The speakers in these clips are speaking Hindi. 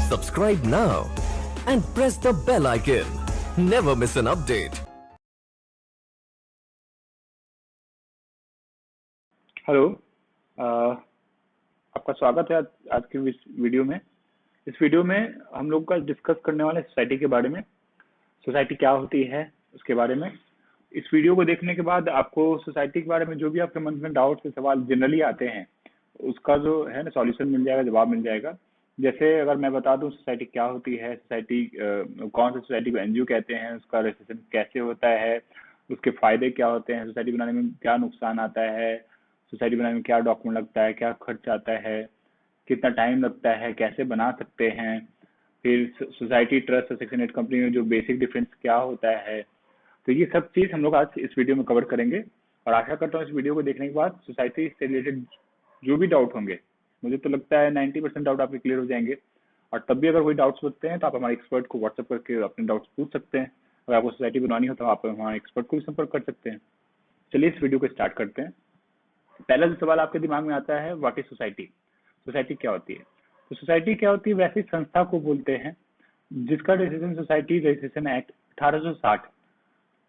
Subscribe now and press the bell icon. Never miss an update. Hello. आपका स्वागत है आज के इस वीडियो में। इस वीडियो में हम लोग का डिस्कस करने वाले सोसाइटी के बारे में, सोसाइटी क्या होती है उसके बारे में। इस वीडियो को देखने के बाद आपको सोसाइटी के बारे में जो भी आपके मन में डाउट से सवाल जनरली आते हैं उसका जो है ना सॉल्यूशन मिल जाएगा, जवाब मिल जाएगा। जैसे अगर मैं बता दूं सोसाइटी क्या होती है, सोसाइटी कौन सी सोसाइटी को एनजीओ कहते हैं, उसका रजिस्ट्रेशन कैसे होता है, उसके फायदे क्या होते हैं, सोसाइटी बनाने में क्या नुकसान आता है, सोसाइटी बनाने में क्या डॉक्यूमेंट लगता है, क्या खर्च आता है, कितना टाइम लगता है, कैसे बना सकते हैं, फिर सोसाइटी ट्रस्ट और सेक्शन 8 कंपनी में जो बेसिक डिफरेंस क्या होता है। तो ये सब चीज हम लोग आज इस वीडियो में कवर करेंगे और आशा करता हूँ इस वीडियो को देखने के बाद सोसाइटी से रिलेटेड जो भी डाउट होंगे, मुझे तो लगता है 90% डाउट आपके क्लियर हो जाएंगे। और तब भी अगर कोई डाउट्स होते हैं तो आप हमारे एक्सपर्ट को व्हाट्सएप करके अपने डाउट्स पूछ सकते हैं। अगर आपको सोसाइटी बनवानी हो तो आप हमारे एक्सपर्ट को भी संपर्क कर सकते हैं। चलिए इस वीडियो को स्टार्ट करते हैं। पहला जो सवाल आपके दिमाग में आता है, व्हाट इज सोसाइटी? सोसाइटी क्या होती है? तो सोसाइटी क्या होती है? वैसी संस्था को बोलते हैं जिसका रजिस्ट्रेशन सोसाइटी रजिस्ट्रेशन एक्ट 1860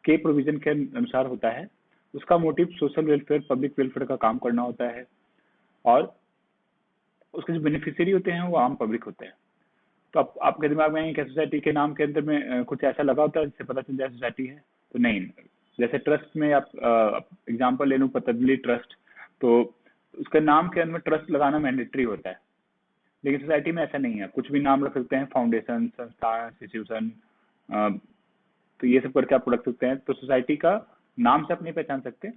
के प्रोविजन के अनुसार होता है। उसका motive social welfare, public welfare का काम करना होता है और उसके जो बेनिफिशियरी होते हैं वो आम पब्लिक होते हैं। तो आपके दिमाग में क्या सोसाइटी के नाम के अंदर में कुछ ऐसा लगा होता है जिससे पता चल जाए सोसाइटी है? तो नहीं। जैसे ट्रस्ट में आप एग्जांपल ले लूं, पतंजलि ट्रस्ट, तो उसके नाम के अंदर में ट्रस्ट लगाना मैंडेटरी होता है, लेकिन सोसाइटी में ऐसा नहीं है। कुछ भी नाम रख सकते हैं, फाउंडेशन, संस्था, इंस्टीट्यूशन, तो ये सब करके आप रख सकते हैं। तो सोसाइटी का नाम से आप नहीं पहचान सकते।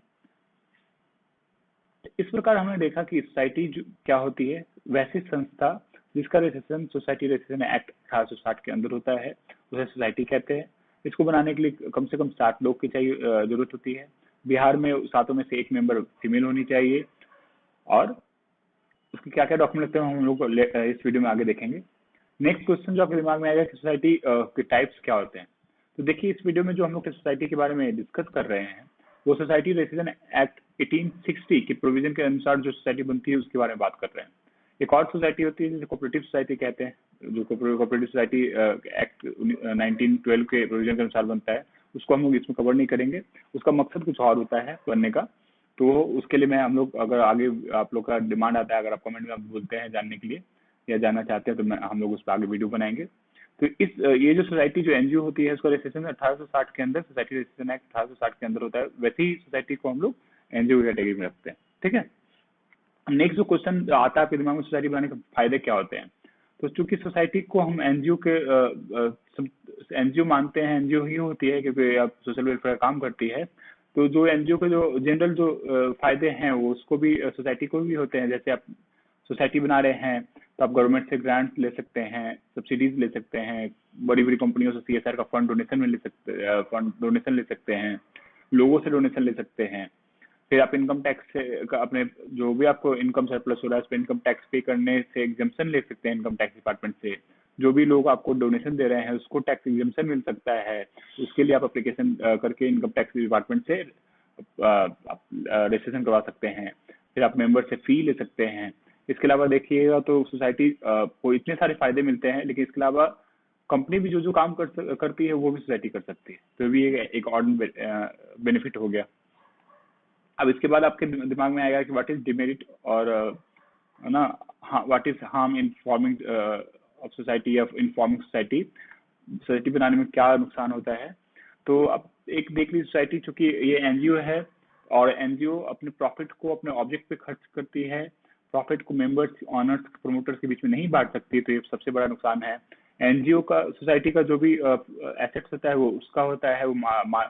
इस प्रकार हमने देखा कि सोसाइटी क्या होती है, वैसी संस्था जिसका रजिस्ट्रेशन सोसाइटी रजिस्ट्रेशन एक्ट 1860 के अंदर होता है, उसे सोसाइटी कहते हैं। इसको बनाने के लिए कम से कम 7 लोग की चाहिए जरूरत होती है। बिहार में 7 में से 1 मेंबर फीमेल होनी चाहिए और उसके क्या क्या डॉक्यूमेंट लगते हैं हम लोग इस वीडियो में आगे देखेंगे। नेक्स्ट क्वेश्चन जो आपके दिमाग में आएगा कि सोसाइटी के टाइप्स क्या होते हैं। तो देखिए इस वीडियो में जो हम लोग सोसाइटी के बारे में डिस्कस कर रहे हैं वो सोसाइटी रजिस्ट्रेशन एक्ट 1860 के प्रोविजन के अनुसार जो सोसाइटी बनती है उसके बारे में बात कर रहे हैं। एक और सोसाइटी होती है जिसे कोऑपरेटिव सोसाइटी कहते हैं, जो कोऑपरेटिव सोसाइटी एक्ट 1912 के प्रोविजन के अनुसार बनता है, उसको हम लोग इसमें कवर नहीं करेंगे। उसका मकसद कुछ और होता है बनने का, तो उसके लिए मैं हम लोग अगर आगे आप लोग का डिमांड आता है, अगर आप कमेंट में आप बोलते हैं जानने के लिए या जानना चाहते हैं, तो हम लोग उस पर आगे वीडियो बनाएंगे। तो ये जो सोसाइटी जो एनजीओ होती है उसका रजिस्ट्रेशन 1860 के अंदर, सोसाइटी रजिस्ट्रेशन एक्ट 1860 के अंदर होता है। वैसे ही सोसाइटी को हम लोग एनजीओ कैटेगरी में रखते हैं। ठीक है। नेक्स्ट जो क्वेश्चन आता है आपके दिमाग में, सोसाइटी बनाने के फायदे क्या होते हैं? तो चूंकि सोसाइटी को हम एनजीओ के एनजीओ मानते हैं, एनजीओ ही होती है क्योंकि आप सोशल वेलफेयर काम करती है, तो जो एनजीओ के जो जनरल जो फायदे हैं वो उसको भी सोसाइटी को भी होते हैं। जैसे आप सोसाइटी बना रहे हैं तो आप गवर्नमेंट से ग्रांट ले सकते हैं, सब्सिडीज ले सकते हैं, बड़ी बड़ी कंपनियों से सीएसआर का फंड डोनेशन में ले सकते फंड डोनेशन ले सकते हैं, लोगों से डोनेशन ले सकते हैं। फिर आप इनकम टैक्स से अपने जो भी आपको इनकम सरप्लस हो रहा है उस पर इनकम टैक्स पे करने से एग्जम्पशन ले सकते हैं इनकम टैक्स डिपार्टमेंट से। जो भी लोग आपको डोनेशन दे रहे हैं उसको टैक्स एग्जम्पशन मिल सकता है, उसके लिए आप एप्लीकेशन करके इनकम टैक्स डिपार्टमेंट से रजिस्ट्रेशन करवा सकते हैं। फिर आप मेंबर से फी ले सकते हैं। इसके अलावा देखिएगा तो सोसाइटी को इतने सारे फायदे मिलते हैं, लेकिन इसके अलावा कंपनी भी जो जो काम करती है वो भी सोसाइटी कर सकती है। तो भी एक और बेनिफिट हो गया। अब इसके बाद आपके दिमाग में आएगा कि व्हाट इज डिमेरिट और ना what is harm in forming of society of informing society, society बनाने में क्या नुकसान होता है। तो अब एक देख लीजिए, सोसाइटी चूंकि ये एनजीओ है और एनजीओ अपने प्रॉफिट को अपने ऑब्जेक्ट पे खर्च करती है, प्रॉफिट को मेंबर्स, ऑनर्स, प्रमोटर्स के बीच में नहीं बांट सकती, तो ये सबसे बड़ा नुकसान है। एनजीओ का सोसाइटी का जो भी एसेट्स होता है वो उसका होता है, वो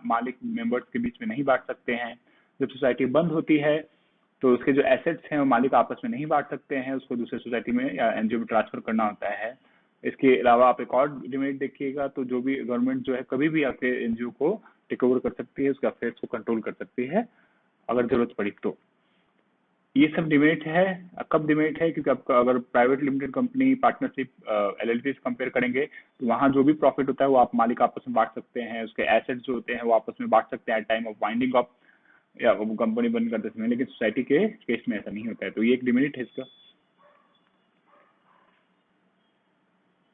मालिक मेंबर्स के बीच में नहीं बांट सकते हैं। जब सोसाइटी बंद होती है तो उसके जो एसेट्स हैं वो मालिक आपस में नहीं बांट सकते हैं, उसको दूसरे सोसाइटी में या एनजीओ में ट्रांसफर करना होता है। इसके अलावा आप एक और डिमेरिट देखिएगा तो जो भी गवर्नमेंट जो है कभी भी आपके एनजीओ को टेक ओवर कर सकती है, उसके अफेयर्स को कंट्रोल कर सकती है अगर जरूरत पड़ी तो। ये सब डिमेरिट है। कब डिमेरिट है? क्योंकि आपका अगर private limited company, partnership, LLP compare करेंगे तो वहां जो भी प्रॉफिट होता है वो आप मालिक आपस में बांट सकते हैं, उसके एसेट्स जो होते हैं वो आपस में बांट सकते हैं at time of winding off या वो कंपनी बंद करते समय, लेकिन सोसाइटी के केस में ऐसा नहीं होता है। तो ये एक डिमेरिट है इसका।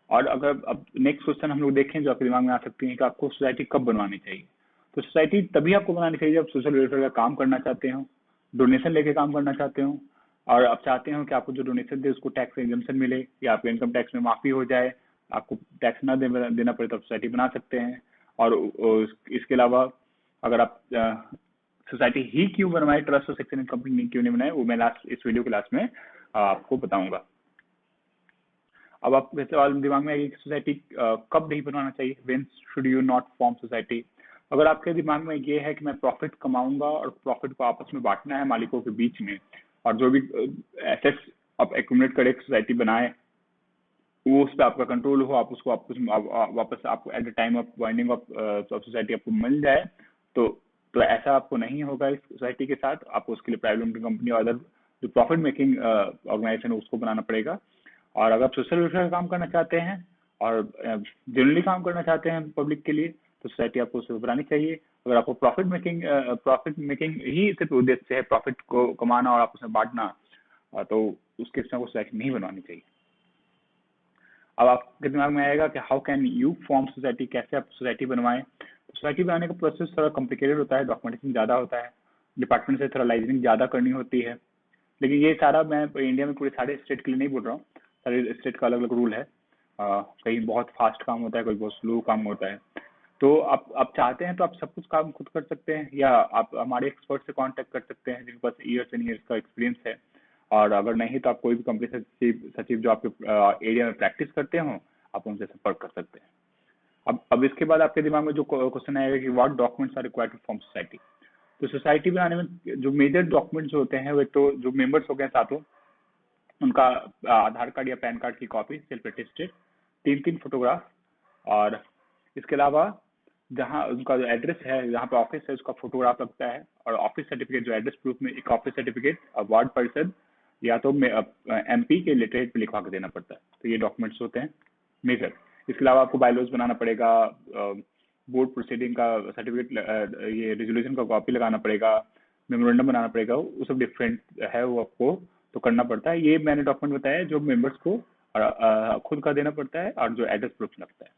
और अगर अब नेक्स्ट क्वेश्चन हम लोग देखें जो आपके दिमाग में आ सकती है कि आपको सोसाइटी कब बनवानी चाहिए। तो सोसाइटी तभी आपको बनानी चाहिए जब सोशल वेलफेयर का काम करना चाहते हो, डोनेशन लेके काम करना चाहते हो, और आप चाहते हो कि आपको जो डोनेशन दे उसको टैक्स एग्जम्पशन मिले या आपके इनकम टैक्स में माफी हो जाए, आपको टैक्स ना देना पड़े, तो सोसाइटी बना सकते हैं। और इसके अलावा अगर आप सोसाइटी ही क्यों बनवाए, ट्रस्ट और सेक्शन कंपनी क्यों नहीं बनाए, वो मैं लास्ट इस वीडियो के लास्ट में आपको बताऊंगा। अब आप सवाल दिमाग में आएगी कि सोसाइटी कब नहीं बनवाना चाहिए, when should you not form society. अगर आपके दिमाग में ये है कि मैं प्रॉफिट कमाऊंगा और प्रॉफिट को आपस में बांटना है मालिकों के बीच में, और जो भी एसेट्स आप एक्यूमुलेट करे सोसाइटी बनाए वो उस पर आपका कंट्रोल हो, आप उसको वापस आपको at the time of winding of society आपको मिल जाए, तो ऐसा आपको नहीं होगा इस सोसाइटी के साथ। आपको उसके लिए प्राइवेट लिमिटेड कंपनी और अदर जो प्रॉफिट मेकिंग ऑर्गेनाइजेशन है उसको बनाना पड़ेगा। और अगर आप सोशल वेलफेयर का काम करना चाहते हैं और जनरली काम करना चाहते हैं पब्लिक के लिए, तो सोसाइटी आपको उसको बनानी चाहिए। अगर आपको प्रॉफिट मेकिंग ही सिर्फ उद्देश्य है, प्रॉफिट को कमाना और आप उसमें बांटना, तो उसके हिसाब से सोसाइटी नहीं बनवानी चाहिए। अब आपके दिमाग में आएगा कि how can you form society, कैसे आप सोसाइटी बनवाएं। सोसाइटी बनाने का प्रोसेस थोड़ा कॉम्प्लिकेटेड होता है, डॉक्यूमेंटेशन ज्यादा होता है, डिपार्टमेंट से थोड़ा लाइजनिंग ज्यादा करनी होती है। लेकिन ये सारा मैं इंडिया में पूरे सारे स्टेट के लिए नहीं बोल रहा हूँ, सारे स्टेट का अलग अलग रूल है। कहीं बहुत फास्ट काम होता है, कोई बहुत स्लो काम होता है। तो आप चाहते हैं तो आप सब कुछ काम खुद कर सकते हैं, या आप हमारे एक्सपर्ट से कांटेक्ट कर सकते हैं जिनके पास ईयर्स एंड ईयर्स का एक्सपीरियंस है। और अगर नहीं तो आप कोई भी कंपनी सचिव जो आपके एरिया में प्रैक्टिस करते हो, आप उनसे संपर्क कर सकते हैं। अब इसके बाद आपके दिमाग में जो क्वेश्चन आएगा कि what documents are required to form society. तो सोसाइटी बनाने में जो मेजर डॉक्यूमेंट्स होते हैं वो, एक तो जो मेंबर्स हो गए साथों, उनका आधार कार्ड या पैन कार्ड की कॉपी सेल्फ अटेस्टेड, 3 फोटोग्राफ, और इसके अलावा जहाँ उनका जो एड्रेस है, जहाँ पे ऑफिस है, उसका फोटोग्राफ लगता है, और ऑफिस सर्टिफिकेट जो एड्रेस प्रूफ में एक ऑफिस सर्टिफिकेट वार्ड परिषद या तो एमपी के लेटरहेड पे लिखवा के देना पड़ता है। तो ये डॉक्यूमेंट्स होते हैं मेजर। इसके अलावा आपको बायलॉज बनाना पड़ेगा, बोर्ड प्रोसीडिंग का सर्टिफिकेट, ये रेजोल्यूशन का कॉपी लगाना पड़ेगा, मेमोरेंडम बनाना पड़ेगा, वो सब डिफरेंट है, वो आपको तो करना पड़ता है। ये मैंने डॉक्यूमेंट बताया जो मेंबर्स को खुद का देना पड़ता है और जो एड्रेस प्रूफ लगता है।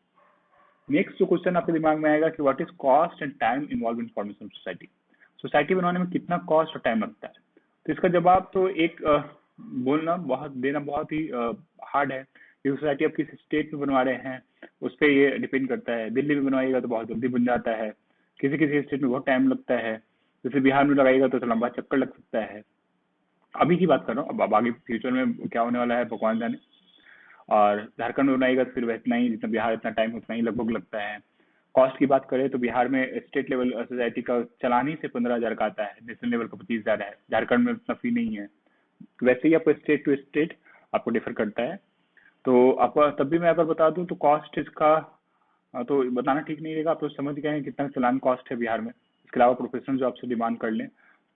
नेक्स्ट जो क्वेश्चन आपके दिमाग में आएगा कि what is cost and time involve in formation of society. Society बनाने में कितना कॉस्ट और टाइम लगता है। तो इसका जवाब तो एक देना बहुत ही हार्ड है। ये सोसाइटी आप किस स्टेट में बनवा रहे हैं उस पर ये डिपेंड करता है। दिल्ली में बनवाइएगा तो बहुत जल्दी बन जाता है, किसी किसी स्टेट में बहुत टाइम लगता है, जैसे बिहार में लगाइएगा तो लंबा चक्कर लग सकता है। अभी की बात कर रहा हूँ, अब आगे फ्यूचर में क्या होने वाला है भगवान जाने। और झारखंड में बनाएगा तो फिर इतना ही, जितना बिहार इतना टाइम उतना ही लगभग लगता है। कॉस्ट की बात करें तो बिहार में स्टेट लेवल सोसाइटी का चलान ही से 15,000 का आता है, नेशनल लेवल का 25,000 है। झारखंड में उतना फी नहीं है। वैसे ही आपको स्टेट टू स्टेट आपको डिफर करता है। तो आपको तब भी मैं अगर बता दूं तो कॉस्ट इसका तो बताना ठीक नहीं रहेगा, आप तो समझ गए हैं कितना चलान कॉस्ट है बिहार में। इसके अलावा प्रोफेशनल जो आपसे डिमांड कर लें,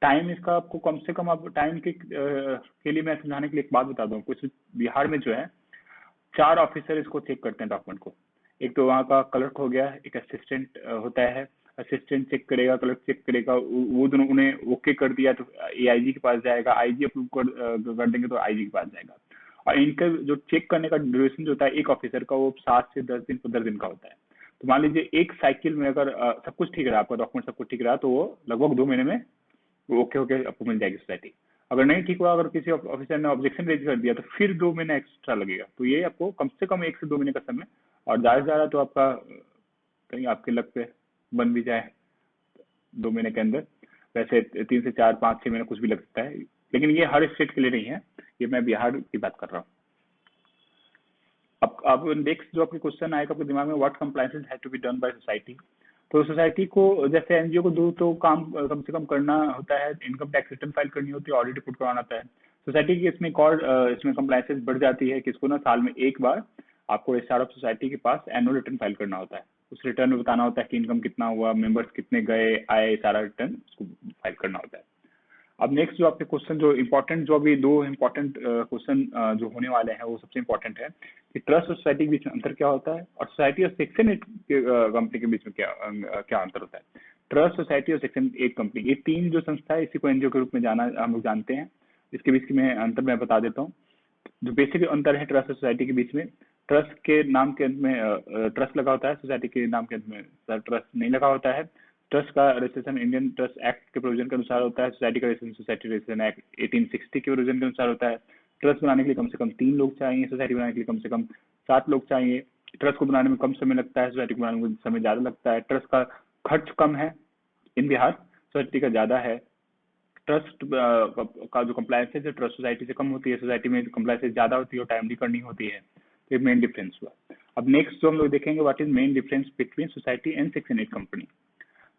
टाइम इसका आपको कम से कम, आप टाइम के लिए मैं समझाने के लिए एक बात बता दूं, कुछ बिहार में जो है 4 ऑफिसर इसको चेक करते हैं डॉक्यूमेंट को। एक तो वहाँ का क्लर्क हो गया, एक असिस्टेंट होता है, असिस्टेंट चेक करेगा, क्लर्क चेक करेगा, वो दोनों उन्हें ओके कर दिया तो एआईजी के पास जाएगा, आईजी अप्रूव कर देंगे तो आईजी के पास जाएगा। और इनका जो चेक करने का ड्यूरेशन जो होता है एक ऑफिसर का, वो 7 से 10 दिन 15 दिन का होता है। तो मान लीजिए एक साइकिल में अगर सब कुछ ठीक रहा, आपका डॉक्यूमेंट सब कुछ ठीक रहा, तो वो लगभग 2 महीने में ओके होके आपको मिल जाएगी सोसाइटी। अगर नहीं ठीक हुआ, अगर किसी ऑफिसर ने ऑब्जेक्शन रेज कर दिया तो फिर 2 महीने एक्स्ट्रा लगेगा। तो ये आपको कम से कम 1 से 2 महीने का समय, और ज्यादा से ज्यादा तो आपका कहीं आपके लक पे बन भी जाए 2 महीने के अंदर। वैसे 3 से 4 5 6 महीने कुछ भी लग सकता है, लेकिन ये हर स्टेट के लिए नहीं है, ये मैं बिहार की बात कर रहा हूँ। अब नेक्स्ट जो आपके क्वेश्चन आएगा आपके दिमाग में, what compliances have to be done by society. तो सोसाइटी को, जैसे एनजीओ को दो तो काम कम से कम करना होता है, इनकम टैक्स रिटर्न फाइल करनी होती है, ऑडिट रिपोर्ट करवाना होता है। सोसाइटी की इसमें एक और इसमें कंप्लायंसेस बढ़ जाती है कि इसको ना साल में एक बार आपको रजिस्ट्रार ऑफ सोसाइटी के पास एनुअल रिटर्न फाइल करना होता है। उस रिटर्न में बताना होता है कि इनकम कितना हुआ, मेंबर्स कितने गए आए, सारा रिटर्न उसको फाइल करना होता है। अब नेक्स्ट जो आपके क्वेश्चन जो इम्पोर्टेंट, जो अभी 2 इम्पोर्टेंट क्वेश्चन जो होने वाले हैं वो सबसे इम्पोर्टेंट है कि ट्रस्ट और सोसाइटी के बीच में अंतर क्या होता है, और सोसाइटी और सेक्शन 8 कंपनी के बीच में क्या अंतर होता है। ट्रस्ट, सोसाइटी और सेक्शन 8 कंपनी, ये 3 जो संस्था है, इसी को एनजीओ के रूप में जाना हम लोग जानते हैं। इसके बीच में अंतर मैं बता देता हूँ। जो बेसिक अंतर है ट्रस्ट और सोसाइटी के बीच में, ट्रस्ट के नाम के अंत में ट्रस्ट लगा होता है, सोसाइटी के नाम के अंत में सर ट्रस्ट नहीं लगा होता है। ट्रस्ट का रजिस्ट्रेशन इंडियन ट्रस्ट एक्ट के प्रोविजन के अनुसार होता है। सोसाइटी का रजिस्ट्रेशन सोसाइटी रजिस्ट्रेशन एक्ट 1860 के प्रोविजन के अनुसार होता है। ट्रस्ट बनाने के लिए कम से कम 3 लोग चाहिए, सोसाइटी बनाने के लिए कम से कम 7 लोग चाहिए। ट्रस्ट को बनाने में कम समय लगता है, सोसाइटी को बनाने में समय ज्यादा लगता है। ट्रस्ट का खर्च कम है इन बिहार, सोसाइटी का ज्यादा है। ट्रस्ट का जो कंप्लायंसेस है ट्रस्ट सोसाइटी से कम होती है, सोसाइटी में कंप्लायंसेस ज्यादा होती है और टाइमली करनी होती है। तो ये मेन डिफरेंस हुआ। अब नेक्स्ट जो हम लोग देखेंगे what is main difference between society and section 8 company.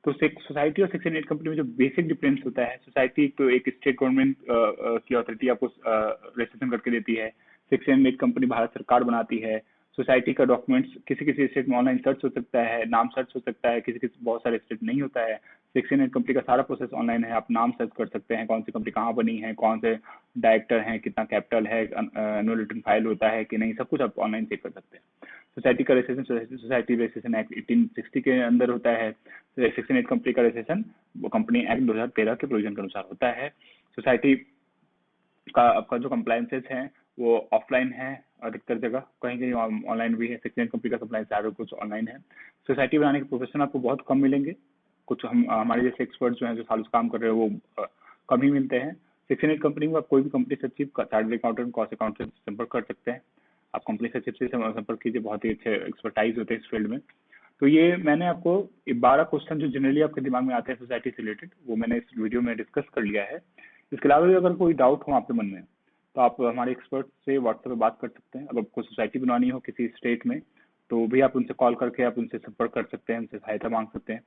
तो सोसाइटी और सेक्शन 8 कंपनी में जो बेसिक डिफरेंस होता है, सोसाइटी तो एक स्टेट गवर्नमेंट की अथॉरिटी आपको रजिस्ट्रेशन करके देती है। सेक्शन 8 कंपनी भारत सरकार बनाती है। सोसाइटी का डॉक्यूमेंट्स किसी किसी स्टेट में ऑनलाइन सर्च हो सकता है, नाम सर्च हो सकता है, किसी किसी बहुत सारे स्टेट नहीं होता है। सेक्शन 8 कंपनी का सारा प्रोसेस ऑनलाइन है, आप नाम सर्च कर सकते हैं, कौन सी कंपनी कहाँ बनी है, कौन से डायरेक्टर हैं, कितना कैपिटल है, एनुअल रिटर्न फाइल होता है कि नहीं, सब कुछ आप ऑनलाइन चेक कर सकते हैं। सोसाइटी का रजिस्ट्रेशन सोसाइटी रजिस्ट्रेशन एक्ट 1860 के अंदर होता है। सेक्शन 8 कंपनी का रजिस्ट्रेशन वो कंपनी एक्ट 2013 के प्रोविजन के अनुसार होता है। सोसाइटी का आपका जो कंप्लायंसेस हैं वो ऑफलाइन है अधिकतर जगह, कहीं कहीं ऑनलाइन भी है। सेक्शन 8 कंपनी का कंप्लायंस सारा कुछ ऑनलाइन है। सोसाइटी बनाने के प्रोफेशन आपको बहुत कम मिलेंगे, कुछ हम हमारे जैसे एक्सपर्ट जो हैं जो सालों से काम कर रहे हैं वो कम ही मिलते हैं। सेक्शन 8 कंपनी में आप कोई भी कंपनी सचिव, चार्टर्ड अकाउंटेंट, कॉस्ट अकाउंटेंट से संपर्क कर सकते हैं। आप कंपनी सचिव से संपर्क कीजिए, बहुत ही अच्छे एक्सपर्टाइज होते हैं इस फील्ड में। तो ये मैंने आपको 12 क्वेश्चन जो जनरली आपके दिमाग में आते हैं सोसाइटी से रिलेटेड, वो मैंने इस वीडियो में डिस्कस कर लिया है। इसके अलावा भी अगर कोई डाउट हो आपके मन में तो आप हमारे एक्सपर्ट से व्हाट्सएप पे बात कर सकते हैं। अगर आपको सोसाइटी बनवानी हो किसी स्टेट में तो भी आप उनसे कॉल करके आप उनसे संपर्क कर सकते हैं, उनसे सहायता मांग सकते हैं।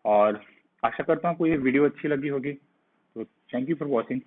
और आशा करता हूँ आपको ये वीडियो अच्छी लगी होगी। तो थैंक यू फॉर वॉचिंग।